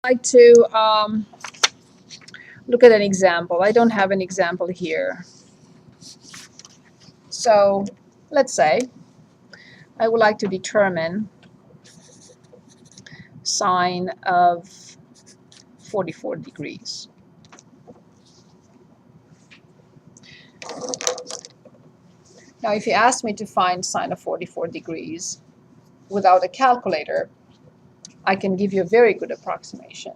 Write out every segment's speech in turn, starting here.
Like to look at an example. I don't have an example here. So let's say I would like to determine sine of 44 degrees. Now, if you ask me to find sine of 44 degrees without a calculator, I can give you a very good approximation,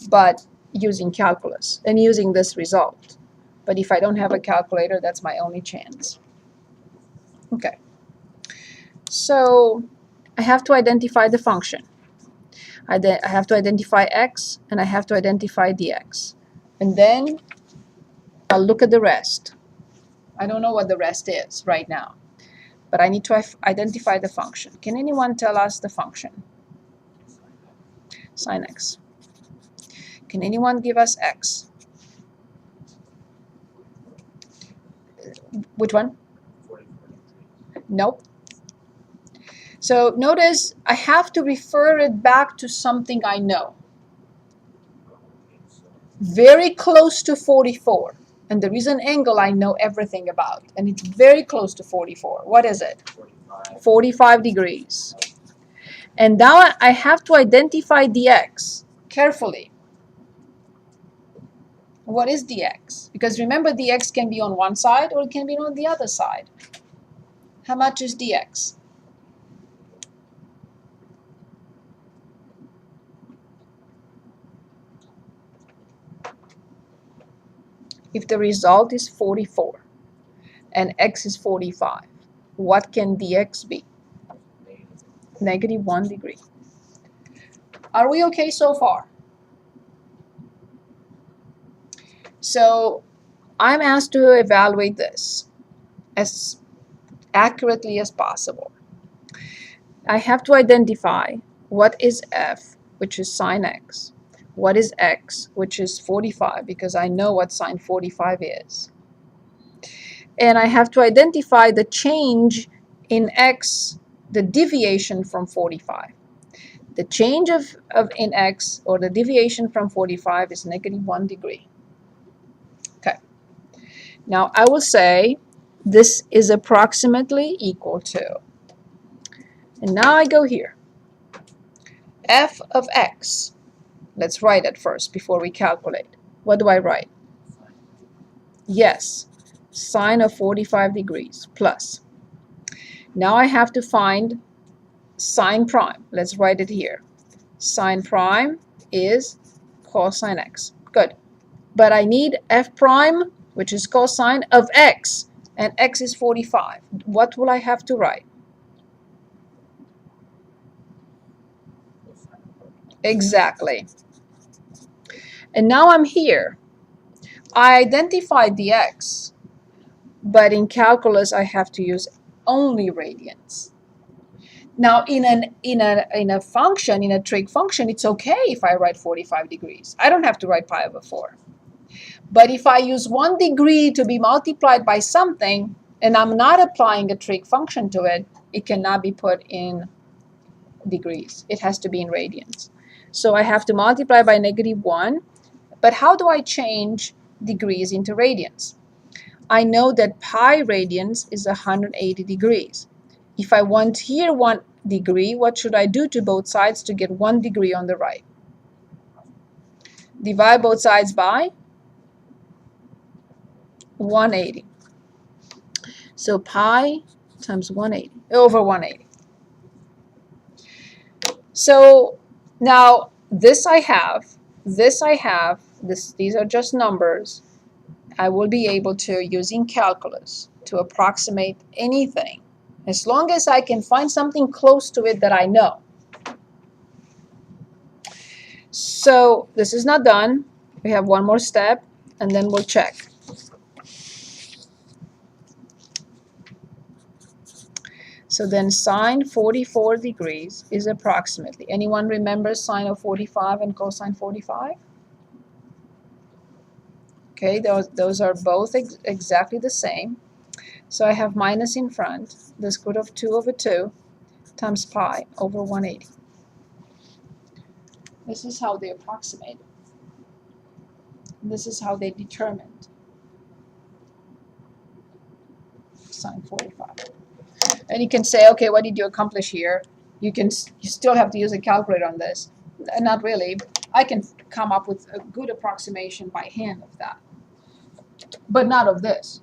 but using calculus and using this result. But if I don't have a calculator, that's my only chance. Okay. So I have to identify the function. I have to identify x, and I have to identify dx. And then I'll look at the rest. I don't know what the rest is right now, but I need to identify the function. Can anyone tell us the function? Sine x. Can anyone give us x? Which one? Nope. So notice I have to refer it back to something I know. Very close to 44. And there is an angle I know everything about. And it's very close to 44. What is it? 45 degrees. And now I have to identify dx carefully. What is dx? Because remember, dx can be on one side or it can be on the other side. How much is dx? If the result is 44 and x is 45, what can dx be? -1 degree. Are we okay so far? So I'm asked to evaluate this as accurately as possible. I have to identify what is f, which is sine x, what is x, which is 45, because I know what sine 45 is. And I have to identify the change in x, the deviation from 45. The change in x, or the deviation from 45, is -1 degree. Okay. Now I will say this is approximately equal to, and now I go here, f of x. Let's write it first before we calculate. What do I write? Yes, sine of 45 degrees plus. Now I have to find sine prime. Let's write it here. Sine prime is cosine x. Good. But I need f prime, which is cosine of x, and x is 45. What will I have to write? Exactly. And now I'm here. I identified the x, but in calculus I have to use only radians. Now in a function, in a trig function, it's okay if I write 45 degrees. I don't have to write pi over 4. But if I use 1 degree to be multiplied by something, and I'm not applying a trig function to it, it cannot be put in degrees. It has to be in radians. So I have to multiply by -1. But how do I change degrees into radians? I know that pi radians is 180 degrees. If I want here 1 degree, what should I do to both sides to get 1 degree on the right? Divide both sides by 180. So pi times 180 over 180. So now these are just numbers. I will be able to, using calculus, to approximate anything, as long as I can find something close to it that I know. So this is not done. We have one more step, and then we'll check. So then sine 44 degrees is approximately, anyone remember sine of 45 and cosine 45? Okay, those are both exactly the same. So I have minus in front, the square root of 2 over 2 times pi over 180. This is how they approximated. This is how they determined sine 45. And you can say, okay, what did you accomplish here? You still have to use a calculator on this. Not really. I can come up with a good approximation by hand of that. But not of this.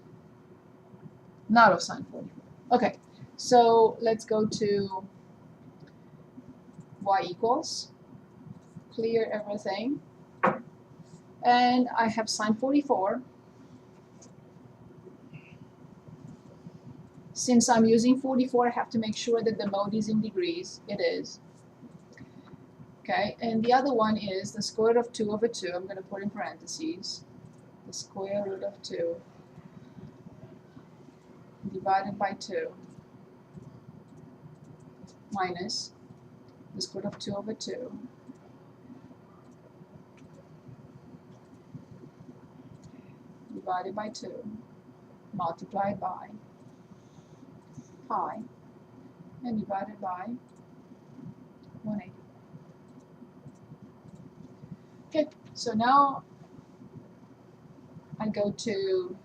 Not of sine 45. Okay, so let's go to y equals. Clear everything. And I have sine 44. Since I'm using 44, I have to make sure that the mode is in degrees. It is. Okay, and the other one is the square root of 2 over 2. I'm going to put in parentheses. The square root of 2 divided by 2 minus the square root of 2 over 2 divided by 2 multiplied by pi and divided by 180. Okay, so now I go to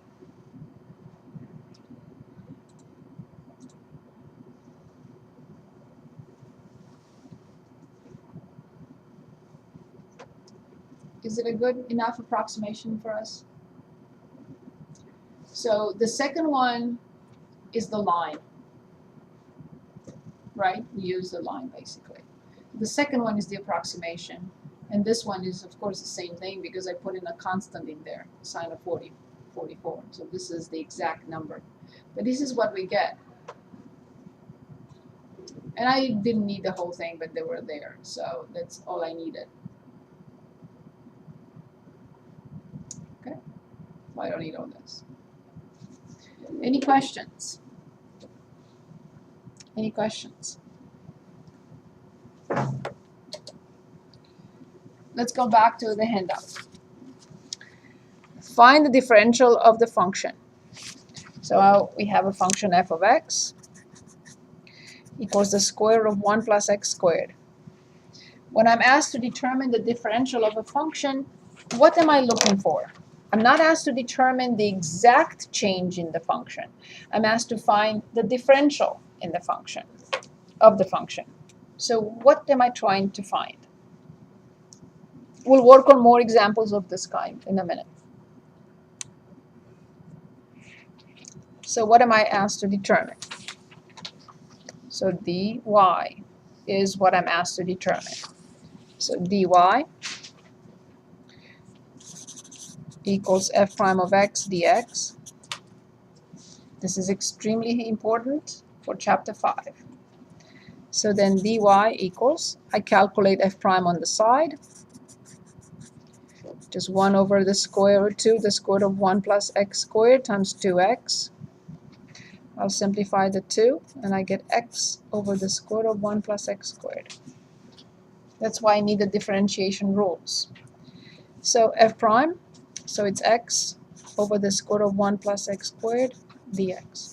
is it a good enough approximation for us? So the second one is the line, right? We use the line basically. The second one is the approximation. And this one is, of course, the same thing because I put in a constant in there, sine of 44. So this is the exact number. But this is what we get. And I didn't need the whole thing, but they were there. So that's all I needed. Okay? So I don't need all this. Any questions? Any questions? Let's go back to the handout. Find the differential of the function. So we have a function f of x equals the square root of 1 plus x squared. When I'm asked to determine the differential of a function, what am I looking for? I'm not asked to determine the exact change in the function. I'm asked to find the differential in the function, of the function. So what am I trying to find? We'll work on more examples of this kind in a minute. So what am I asked to determine? So dy is what I'm asked to determine. So dy equals f prime of x dx. This is extremely important for chapter 5. So then dy equals, I calculate f prime on the side, just 1 over the square root 2, the square root of 1 plus x squared times 2x. I'll simplify the 2, and I get x over the square root of 1 plus x squared. That's why I need the differentiation rules. So f prime, so it's x over the square root of 1 plus x squared dx.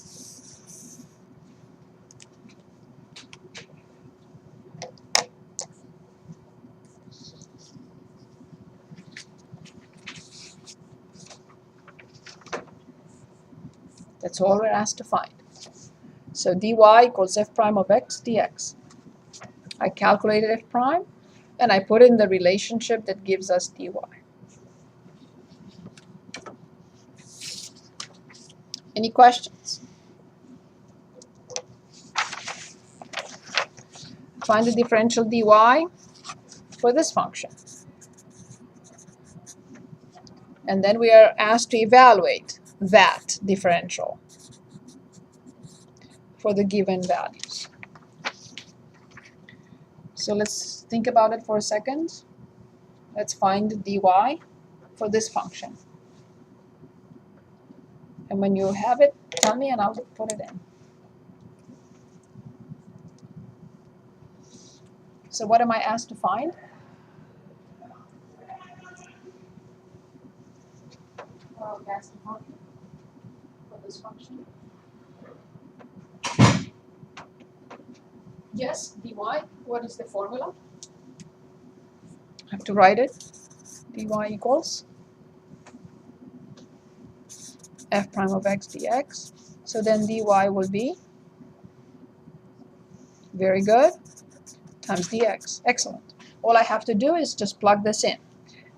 That's all we're asked to find. So dy equals f prime of x dx. I calculated f prime, and I put in the relationship that gives us dy. Any questions? Find the differential dy for this function. And then we are asked to evaluate that differential for the given values. So let's think about it for a second. Let's find dy for this function. And when you have it, tell me and I'll put it in. So what am I asked to find? Well, that's the function for this function. Yes, dy, what is the formula? to write it. dy equals f prime of x dx. So then dy will be, very good, times dx. Excellent. All I have to do is just plug this in.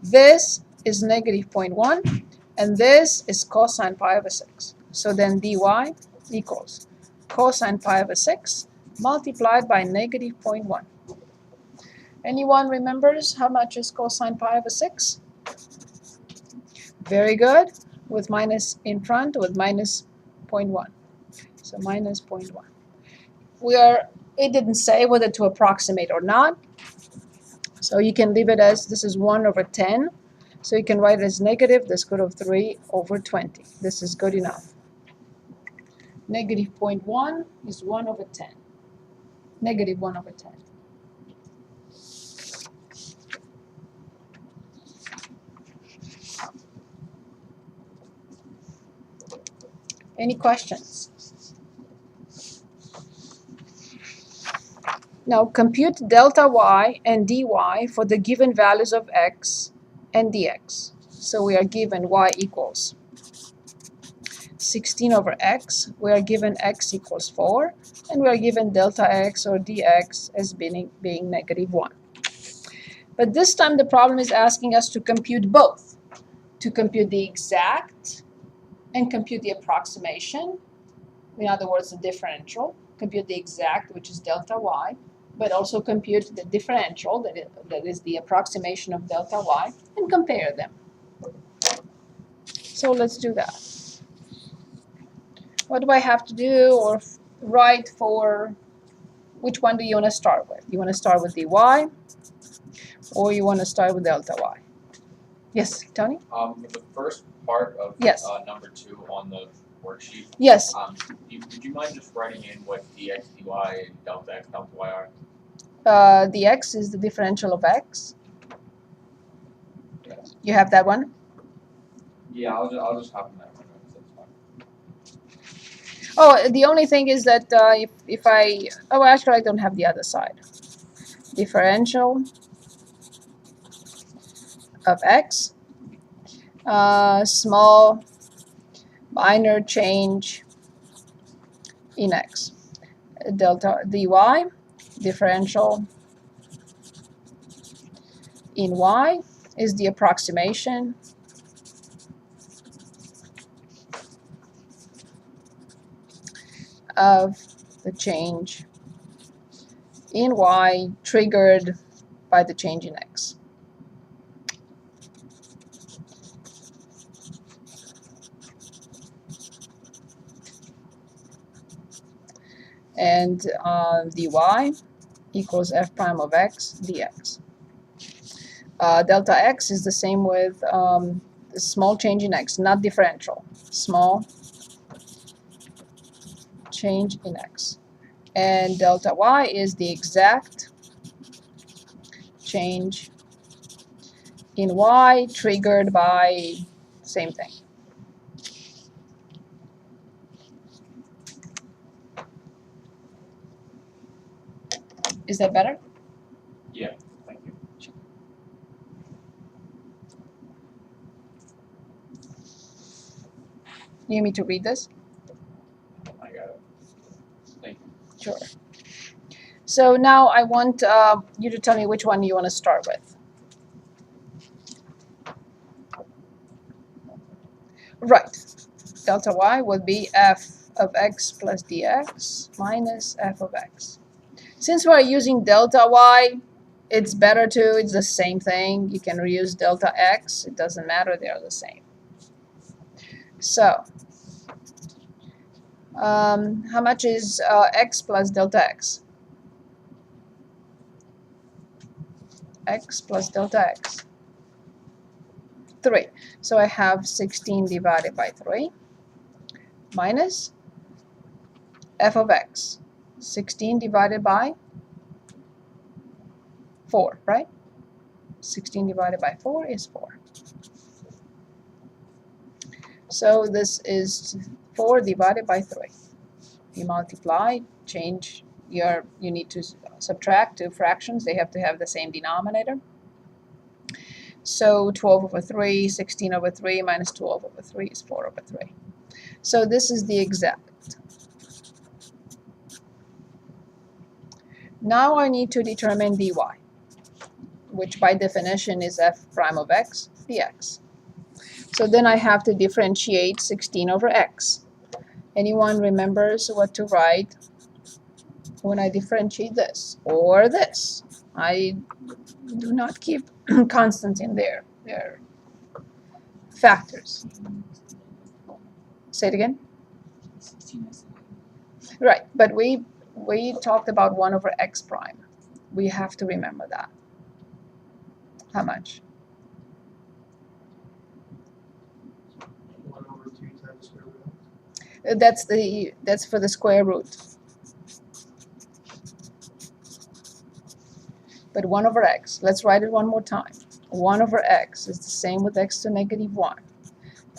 This is negative 0.1, and this is cosine pi over 6. So then dy equals cosine pi over 6 multiplied by negative 0.1. Anyone remembers how much is cosine pi over 6? Very good. With minus in front, with minus 0.1. So minus 0.1. It didn't say whether to approximate or not. So you can leave it as, this is 1 over 10. So you can write it as negative the square root of 3 over 20. This is good enough. Negative 0.1 is 1 over 10. Negative 1 over 10. Any questions? Now compute delta y and dy for the given values of x and dx. So we are given y equals 16 over x, we are given x equals 4, and we are given delta x or dx as being negative 1. But this time the problem is asking us to compute both, to compute the exact and compute the approximation, in other words the differential, compute the exact, which is delta y, but also compute the differential, that is the approximation of delta y, and compare them. So let's do that. What do I have to do or write for, which one do you want to start with? You want to start with dy, or you want to start with delta y? Yes, Tony? The first part of yes. Number 2 on the worksheet. Yes. Would you mind just writing in what dx, dy, and delta x, delta y are? The x is the differential of x. Yes. You have that one? Yeah, I'll just hop in that one. That's fine. Oh, the only thing is that if I, oh, actually I don't have the other side. Differential of x, small minor change in x. Delta dy, differential in y is the approximation of the change in y triggered by the change in x. And dy equals f prime of x dx. Delta x is the same with the small change in x, not differential. Small change in x. And delta y is the exact change in y triggered by same thing. Is that better? Yeah, thank you. You need me to read this? I got it. Thank you. Sure. So now I want you to tell me which one you want to start with. Right. Delta y would be f of x plus dx minus f of x. Since we're using delta y, it's better to, it's the same thing. You can reuse delta x. It doesn't matter. They're the same. So how much is x plus delta x? X plus delta x. 3. So I have 16 divided by 3 minus f of x. 16 divided by 4, right? 16 divided by 4 is 4. So this is 4 divided by 3. You multiply, change you need to subtract two fractions. They have to have the same denominator. So 12 over 3, 16 over 3 minus 12 over 3 is 4 over 3. So this is the exact. Now I need to determine dy, which by definition is f prime of x dx. So then I have to differentiate 16 over x. Anyone remembers what to write when I differentiate this or this? I do not keep constants in there. They're factors. Say it again. Right, but we talked about 1 over x prime. We have to remember that. How much? 1 over 2 times square root of That's for the square root. But 1 over x, let's write it one more time. 1 over x is the same with x to negative 1.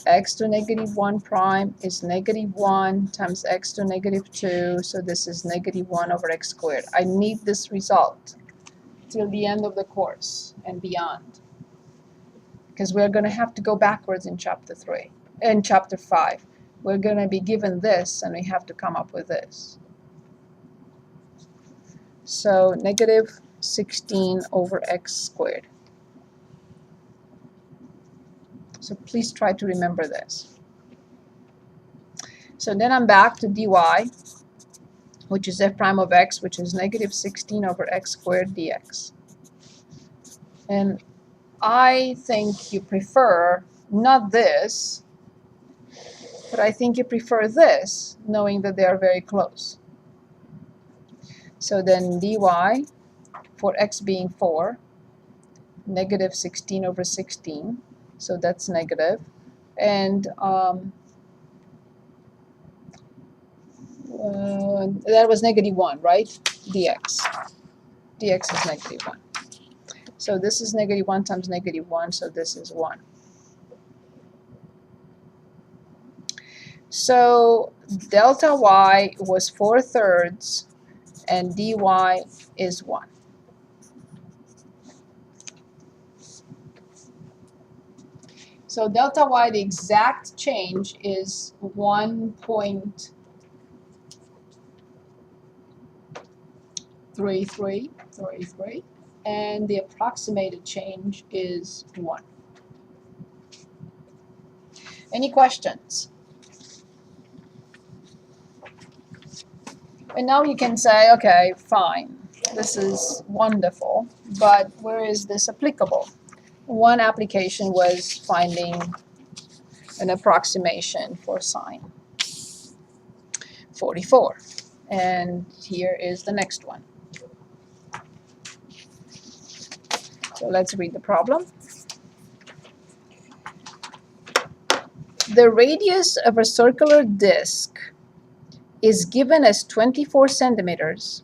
X to negative 1 prime is negative 1 times x to negative 2, so this is negative 1 over x squared. I need this result till the end of the course and beyond, because we're going to have to go backwards in chapter 3. In chapter 5, we're going to be given this, and we have to come up with this. So negative 16 over x squared. So please try to remember this. So then I'm back to dy, which is f prime of x, which is negative 16 over x squared dx. And I think you prefer not this, but I think you prefer this, knowing that they are very close. So then dy for x being 4, negative 16 over 16, so that's negative. And that was negative 1, right? Dx. Dx is negative 1. So this is negative 1 times negative 1, so this is 1. So delta y was 4/3, and dy is 1. So delta y, the exact change is 1.3333, and the approximated change is 1. Any questions? And now you can say, okay, fine, this is wonderful, but where is this applicable? One application was finding an approximation for sine 44. And here is the next one. So let's read the problem. The radius of a circular disk is given as 24 centimeters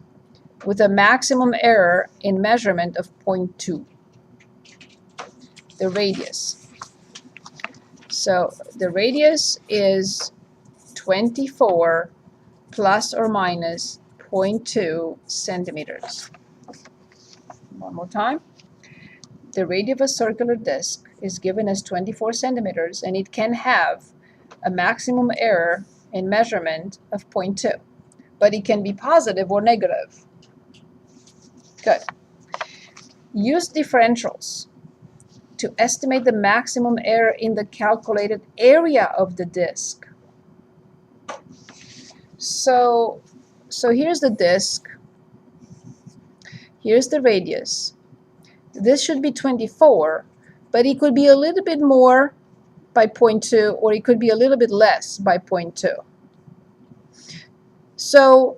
with a maximum error in measurement of 0.2. The radius. So the radius is 24 plus or minus 0.2 centimeters. One more time. The radius of a circular disk is given as 24 centimeters, and it can have a maximum error in measurement of 0.2, but it can be positive or negative. Good. Use differentials to estimate the maximum error in the calculated area of the disk. So here's the disk. Here's the radius. This should be 24, but it could be a little bit more by 0.2, or it could be a little bit less by 0.2. So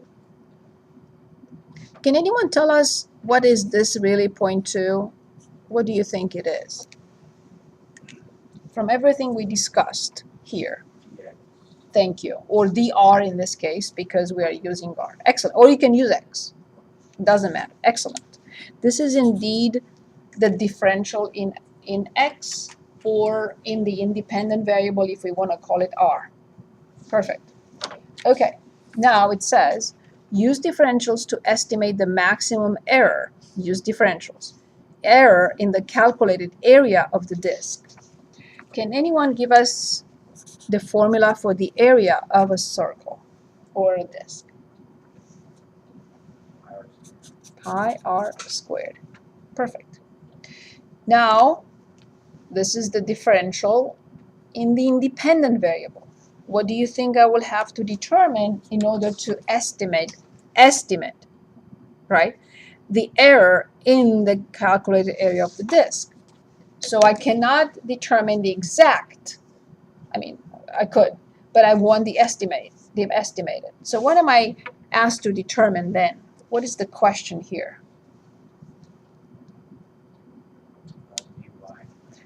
can anyone tell us what is this really 0.2? What do you think it is? From everything we discussed here. Thank you. Or dr in this case, because we are using r. Excellent. Or you can use x. Doesn't matter. Excellent. This is indeed the differential in x, or in the independent variable if we want to call it r. Perfect. Okay. Now it says, use differentials to estimate the maximum error. Use differentials error in the calculated area of the disk. Can anyone give us the formula for the area of a circle or a disk? Pi r squared. Perfect. Now, this is the differential in the independent variable. What do you think I will have to determine in order to estimate, right, the error in the calculated area of the disk? So I cannot determine the exact, I mean, I could, but I want the estimate, the estimated. So what am I asked to determine then? What is the question here?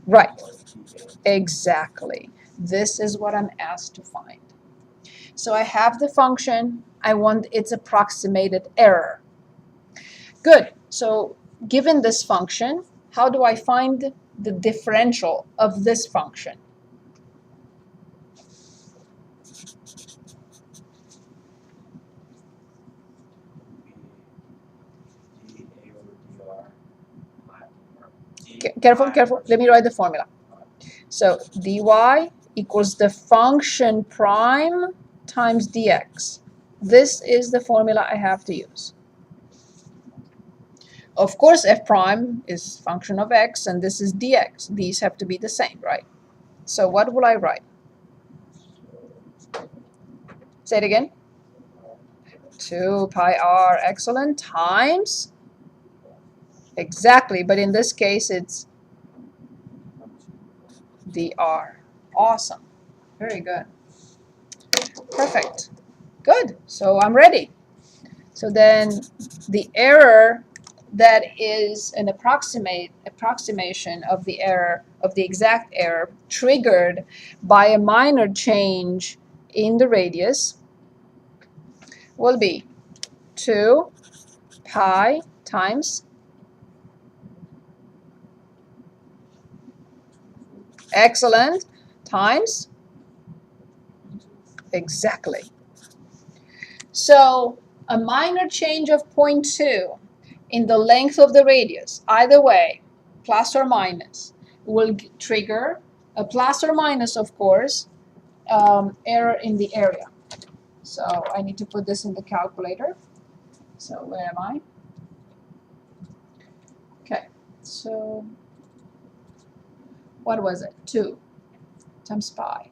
Right, exactly. This is what I'm asked to find. So I have the function, I want its approximated error. Good, so given this function, how do I find the differential of this function? Careful, careful, let me write the formula. So dy equals the function prime times dx. This is the formula I have to use. Of course, f prime is function of x, and this is dx. These have to be the same, right? So what will I write? Say it again. 2 pi r, excellent, times, exactly, but in this case it's dr. Awesome. Very good. Perfect. Good. So I'm ready. So then the error that is an approximation of the error, of the exact error, triggered by a minor change in the radius will be 2 pi times, excellent, times, exactly. So a minor change of 0.2 in the length of the radius, either way, plus or minus, will trigger a plus or minus, of course, error in the area. So I need to put this in the calculator. So where am I? Okay, so what was it? 2 times pi.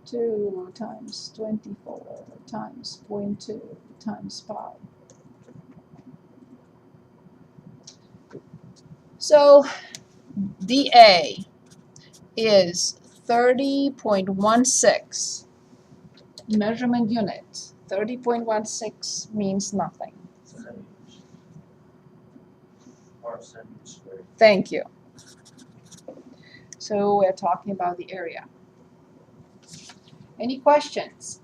2 times 24 times 0.2 times pi. So dA is 30.16 measurement unit. 30.16 means nothing. Thank you. So we're talking about the area. Any questions?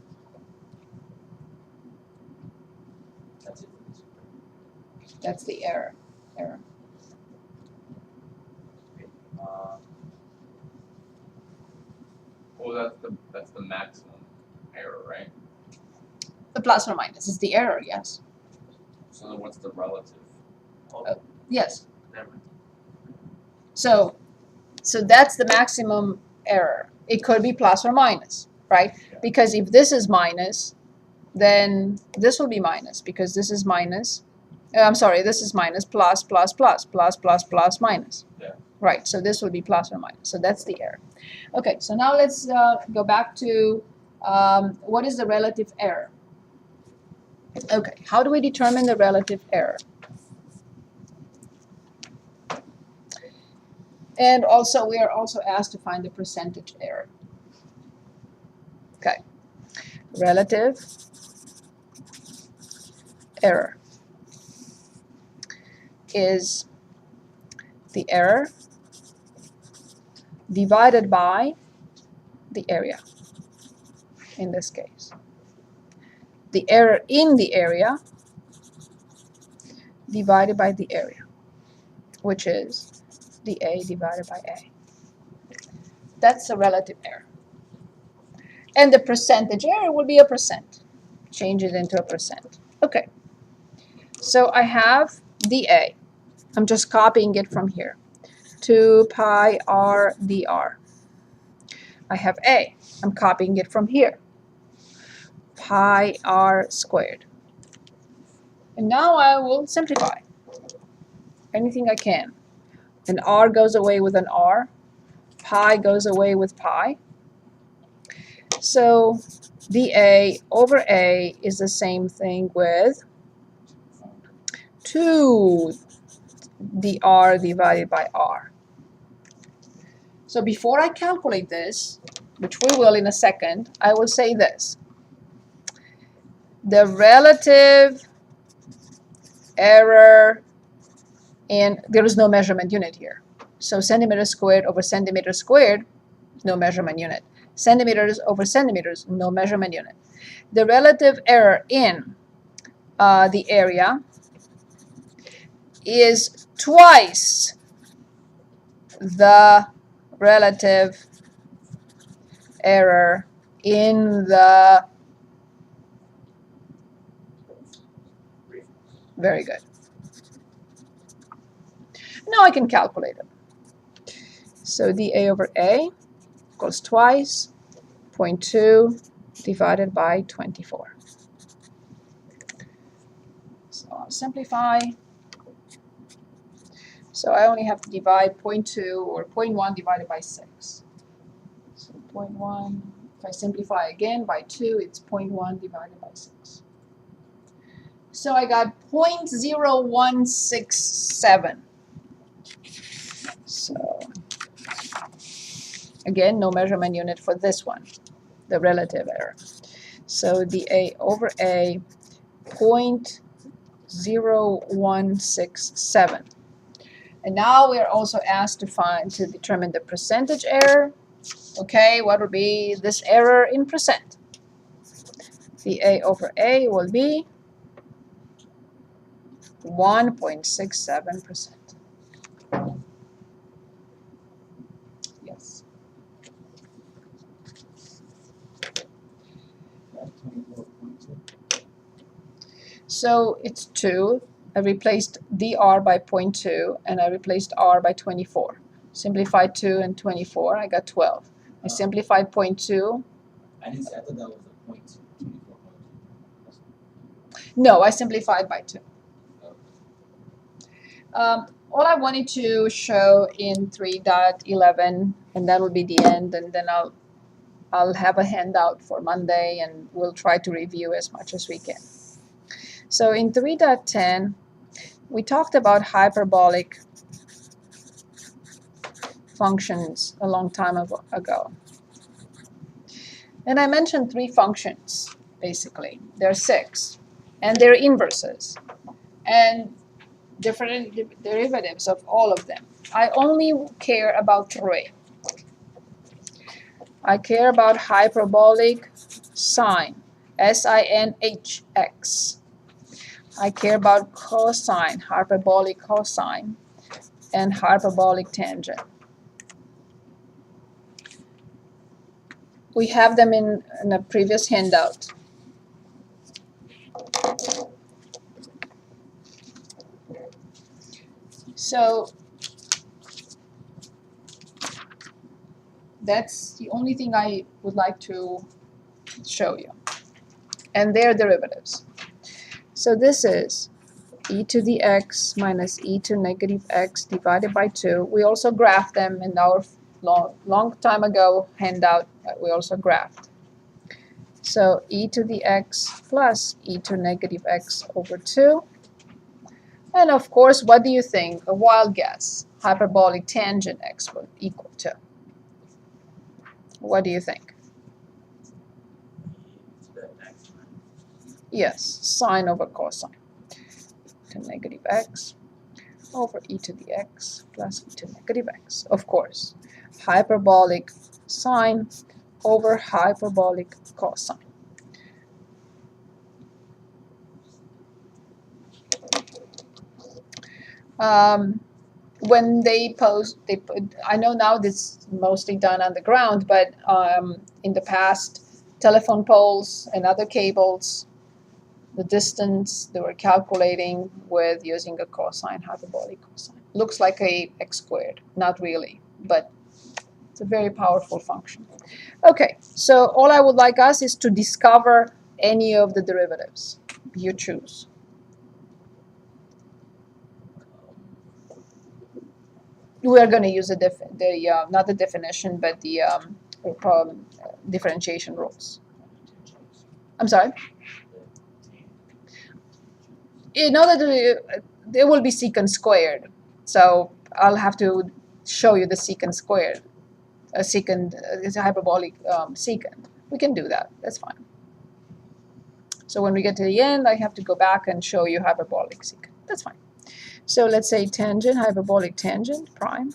That's the error. Well, that's the maximum error, right? The plus or minus is the error, yes. So then what's the relative? Yes. So that's the maximum error. It could be plus or minus, right? Yeah. Because if this is minus, then this will be minus, because this is minus. I'm sorry, this is minus, plus, plus, plus, plus, plus, plus, minus. Yeah. Right, so this will be plus or minus. So that's the error. Okay, so now let's go back to what is the relative error? Okay, how do we determine the relative error? And also, we are also asked to find the percentage error. Okay, relative error is the error divided by the area, in this case. The error in the area divided by the area, which is dA divided by A. That's a relative error. And the percentage error will be a percent. Change it into a percent. Okay. So I have dA. I'm just copying it from here. 2 pi r dr. I have a. I'm copying it from here. Pi r squared. And now I will simplify anything I can. An r goes away with an r. Pi goes away with pi. So dA over a is the same thing with 2 dr divided by r. So before I calculate this, which we will in a second, I will say this. The relative error, and there is no measurement unit here. So centimeters squared over centimeters squared, no measurement unit. Centimeters over centimeters, no measurement unit. The relative error in the area is twice the relative error in the, very good. Now I can calculate it. So dA over A equals twice 0.2 divided by 24. So I'll simplify. So I only have to divide 0.2 or 0.1 divided by 6. So 0.1, if I simplify again by 2, it's 0.1 divided by 6. So I got 0.0167. So again, no measurement unit for this one, the relative error. So dA over A, 0.0167. And now we are also asked to determine the percentage error. Okay, what would be this error in percent? dA over A will be 1.67%. Yes. So it's 2. I replaced dr by 0.2, and I replaced r by 24. Simplified 2 and 24, I got 12. I simplified 0.2. I didn't say, I thought that was a point, 24 point. No, I simplified by 2. All I wanted to show in 3.11, and that will be the end, and then I'll have a handout for Monday, and we'll try to review as much as we can. So in 3.10, we talked about hyperbolic functions a long time ago. And I mentioned 3 functions, basically. There are 6, and they're inverses, and different derivatives of all of them. I only care about 3. I care about hyperbolic sine, S-I-N-H-X. I care about cosine, hyperbolic cosine, and hyperbolic tangent. We have them in a previous handout. So that's the only thing I would like to show you. And their derivatives. So this is e to the x minus e to negative x divided by 2. We also graphed them in our long time ago handout. We also graphed. So e to the x plus e to negative x over 2. And of course, what do you think? A wild guess. Hyperbolic tangent x will equal to. What do you think? Yes, sine over cosine. To negative x over e to the x plus e to negative x. Of course, hyperbolic sine over hyperbolic cosine. When they post, I know now this is mostly done on the ground, but in the past, telephone poles and other cables, the distance they were calculating with using a cosine, hyperbolic cosine. Looks like a x squared, not really, but it's a very powerful function. Okay, so all I would like us is to discover any of the derivatives you choose. We are going to use not the definition, but the differentiation rules. I'm sorry. You know that there will be secant squared, so I'll have to show you the secant squared. A secant is a hyperbolic secant. We can do that. That's fine. So when we get to the end, I have to go back and show you hyperbolic secant. That's fine. So let's say tangent, hyperbolic tangent, prime.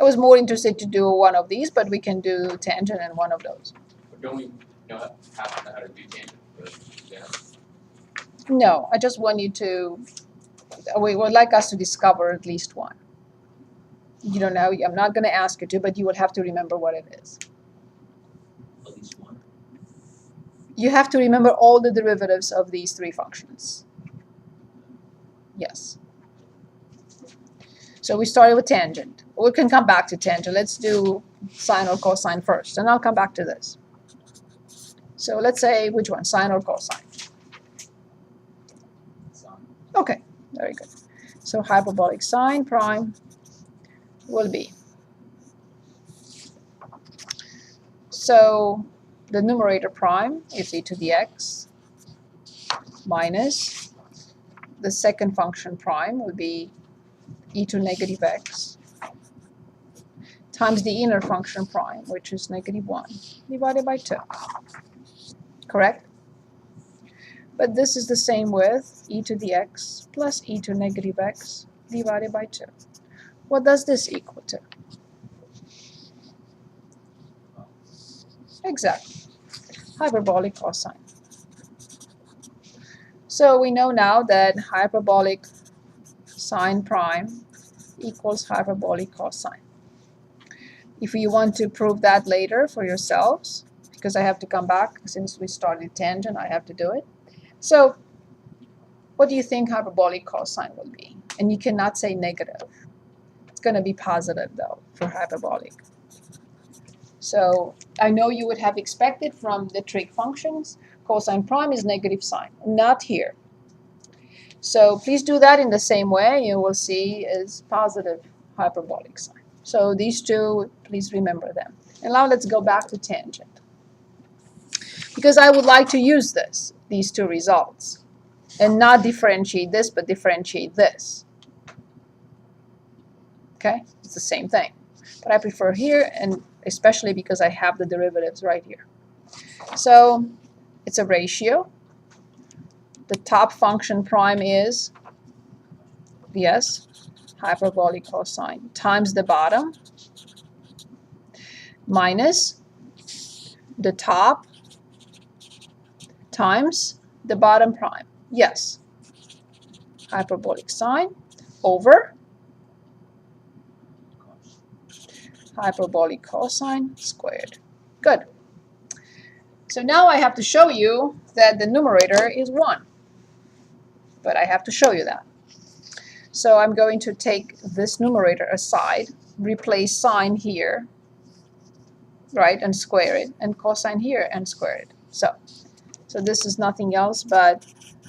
I was more interested to do one of these, but we can do tangent and one of those. But don't we have to know how to do tangent? Yeah. No, I just want you to, we would like us to discover at least one. You don't know, I'm not going to ask you to, but you will have to remember what it is. At least one. You have to remember all the derivatives of these three functions. Yes. So we started with tangent. We can come back to tangent. Let's do sine or cosine first, and I'll come back to this. So let's say which one, sine or cosine? Sine. Okay, very good. So hyperbolic sine prime will be. So the numerator prime is e to the x minus the second function prime will be e to negative x times the inner function prime, which is negative 1, divided by 2. Correct? But this is the same with e to the x plus e to negative x divided by 2. What does this equal to? Exactly. Hyperbolic cosine. So we know now that hyperbolic sine prime equals hyperbolic cosine. If you want to prove that later for yourselves, because I have to come back since we started tangent, I have to do it. So what do you think hyperbolic cosine will be? And you cannot say negative. It's going to be positive though for hyperbolic. So I know you would have expected from the trig functions, cosine prime is negative sine, not here. So please do that in the same way. You will see is positive hyperbolic sine. So these two, please remember them. And now let's go back to tangent. Because I would like to use these two results, and not differentiate this, but differentiate this. Okay? It's the same thing. But I prefer here, and especially because I have the derivatives right here. So it's a ratio. The top function prime is, yes, hyperbolic cosine times the bottom minus the top times the bottom prime. Yes, hyperbolic sine over hyperbolic cosine squared. Good. So now I have to show you that the numerator is 1. But I have to show you that. So I'm going to take this numerator aside, replace sine here, right, and square it, and cosine here and square it. So this is nothing else but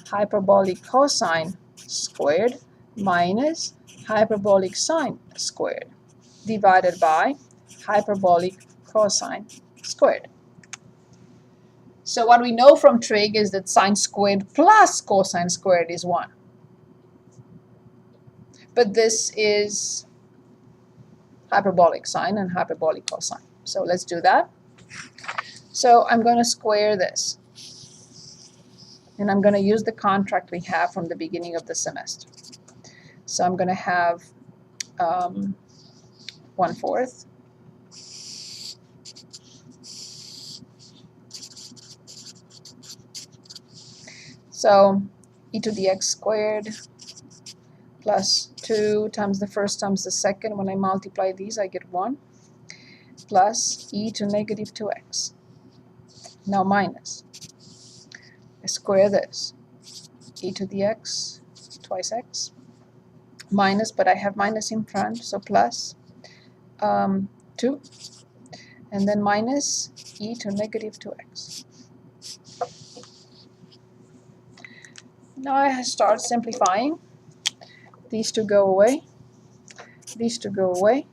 hyperbolic cosine squared minus hyperbolic sine squared divided by hyperbolic cosine squared. So what we know from trig is that sine squared plus cosine squared is 1. But this is hyperbolic sine and hyperbolic cosine. So let's do that. So I'm going to square this. And I'm going to use the contract we have from the beginning of the semester. So I'm going to have 1/4. So e to the x squared plus 2 times the first times the second. When I multiply these, I get 1. plus e to negative 2x. Now minus. I square this. E to the x, twice x. Minus, but I have minus in front, so plus 2. And then minus e to negative 2x. Now I start simplifying. These two go away. These two go away.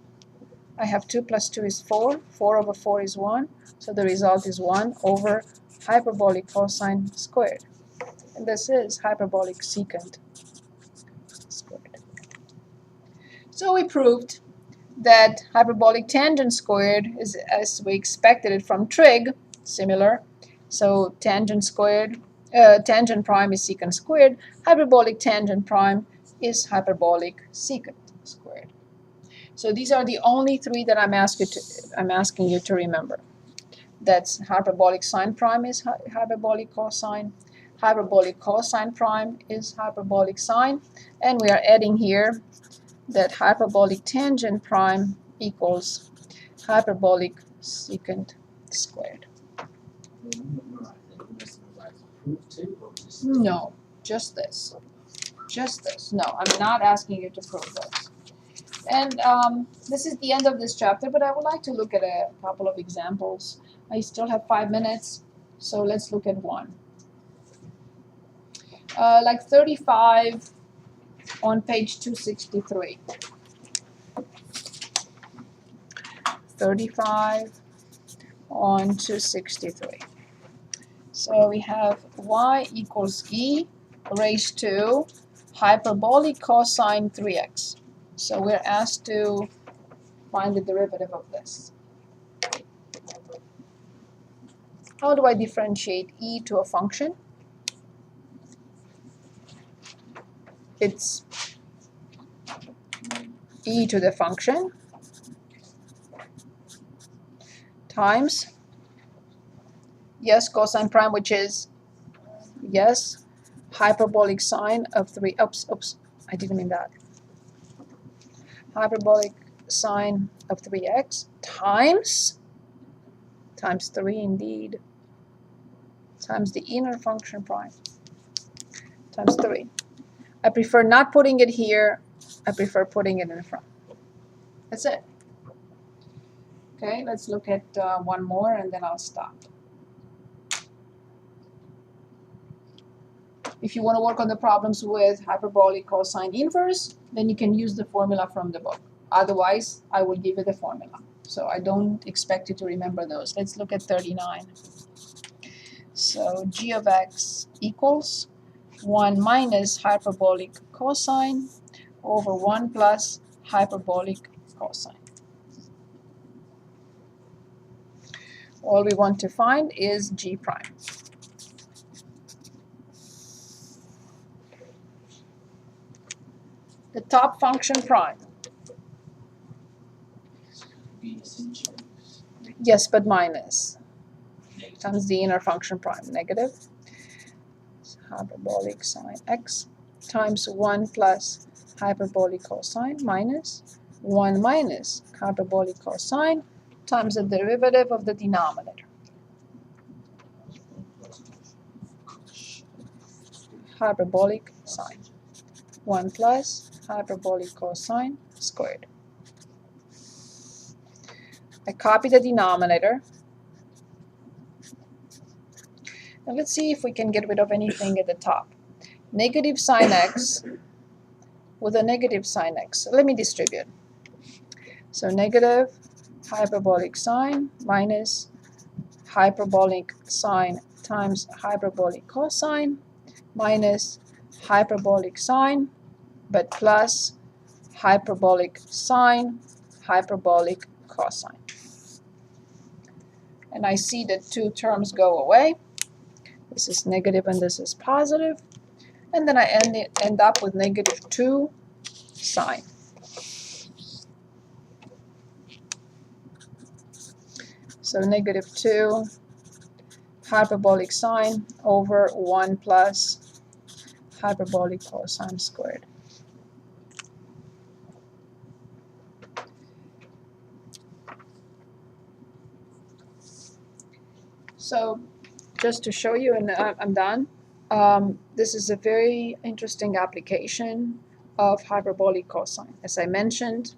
I have 2 plus 2 is 4. 4 over 4 is 1. So the result is 1 over hyperbolic cosine squared. And this is hyperbolic secant squared. So we proved that hyperbolic tangent squared is as we expected it from trig, similar. So tangent squared, tangent prime is secant squared. Hyperbolic tangent prime is hyperbolic secant squared. So these are the only three that I'm asking you to remember. That's hyperbolic sine prime is hyperbolic cosine. Hyperbolic cosine prime is hyperbolic sine. And we are adding here that hyperbolic tangent prime equals hyperbolic secant squared. No, just this. Just this. No, I'm not asking you to prove this. And this is the end of this chapter, but I would like to look at a couple of examples. I still have 5 minutes, so let's look at one. Like 35 on page 263. 35 on 263. So we have y equals e raised to hyperbolic cosine 3x. So we're asked to find the derivative of this. How do I differentiate e to a function? It's e to the function times, yes, cosine prime, which is, yes, hyperbolic sine of 3, oops, I didn't mean that. Hyperbolic sine of 3x times 3 indeed, times the inner function prime, times 3. I prefer not putting it here, I prefer putting it in the front. That's it. Okay, let's look at one more and then I'll stop. If you want to work on the problems with hyperbolic cosine inverse, then you can use the formula from the book. Otherwise, I will give you the formula. So I don't expect you to remember those. Let's look at 39. So g of x equals 1 minus hyperbolic cosine over 1 plus hyperbolic cosine. All we want to find is g prime. The top function prime. Yes, but minus. Times the inner function prime, negative. Hyperbolic sine x times 1 plus hyperbolic cosine minus 1 minus hyperbolic cosine times the derivative of the denominator. Hyperbolic sine. 1 plus hyperbolic cosine squared. I copy the denominator. Now let's see if we can get rid of anything at the top. Negative sine x with a negative sine x. So let me distribute. So negative hyperbolic sine minus hyperbolic sine times hyperbolic cosine minus hyperbolic sine, but plus hyperbolic sine, hyperbolic cosine. And I see that two terms go away. This is negative and this is positive. And then I end up with negative 2 sine. So negative 2 hyperbolic sine over 1 plus hyperbolic cosine squared. So just to show you, and I'm done, this is a very interesting application of hyperbolic cosine. As I mentioned,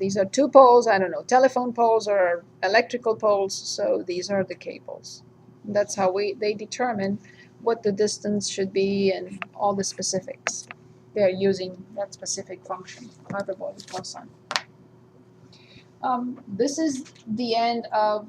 these are two poles, I don't know, telephone poles or electrical poles, so these are the cables. That's how they determine what the distance should be and all the specifics. They're using that specific function, hyperbolic cosine. This is the end of